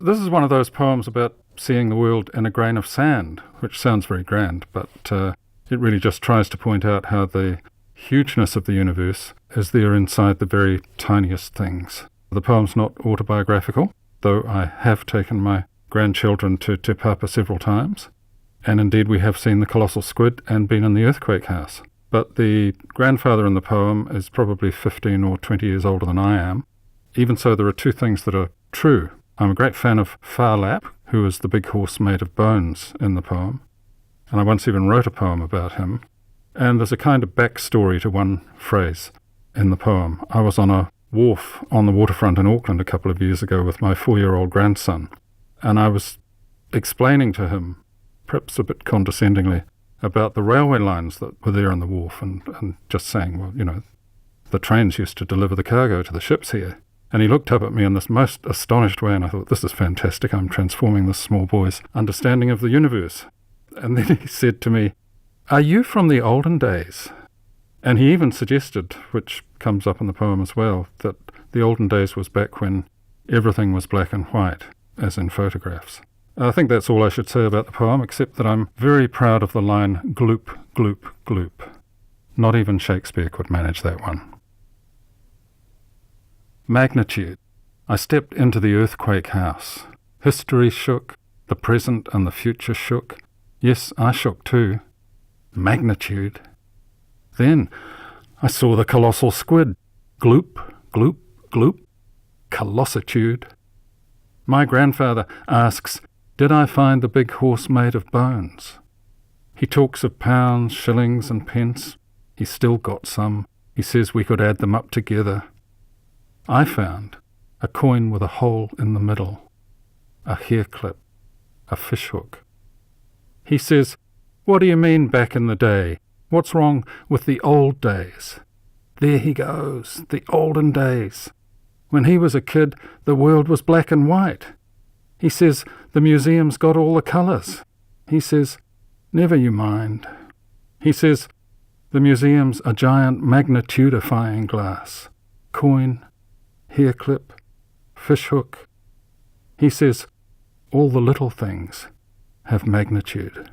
This is one of those poems about seeing the world in a grain of sand, which sounds very grand, but it really just tries to point out how the hugeness of the universe is there inside the very tiniest things. The poem's not autobiographical, though I have taken my grandchildren to Te Papa several times, and indeed we have seen the colossal squid and been in the earthquake house. But the grandfather in the poem is probably 15 or 20 years older than I am. Even so, there are two things that are true. I'm a great fan of Farlap, who is the big horse made of bones in the poem, and I once even wrote a poem about him. And there's a kind of backstory to one phrase in the poem. I was on a wharf on the waterfront in Auckland a couple of years ago with my 4-year-old grandson, and I was explaining to him, perhaps a bit condescendingly, about the railway lines that were there on the wharf, and just saying, well, the trains used to deliver the cargo to the ships here. And he looked up at me in this most astonished way, and I thought, this is fantastic. I'm transforming this small boy's understanding of the universe. And then he said to me, "Are you from the olden days?" And he even suggested, which comes up in the poem as well, that the olden days was back when everything was black and white, as in photographs. I think that's all I should say about the poem, except that I'm very proud of the line, gloop, gloop, gloop. Not even Shakespeare could manage that one. Magnitude. I stepped into the earthquake house. History shook, the present and the future shook. Yes, I shook too. Magnitude. Then I saw the colossal squid. Gloop, gloop, gloop. Colossitude. My grandfather asks, did I find the big horse made of bones? He talks of pounds, shillings and pence. He's still got some. He says we could add them up together. I found a coin with a hole in the middle, a hair clip, a fishhook. He says, what do you mean back in the day? What's wrong with the old days? There he goes, the olden days. When he was a kid, the world was black and white. He says, the museum's got all the colours. He says, never you mind. He says, the museum's a giant magnitudifying glass. Coin, hair clip, fishhook. He says, all the little things have magnitude.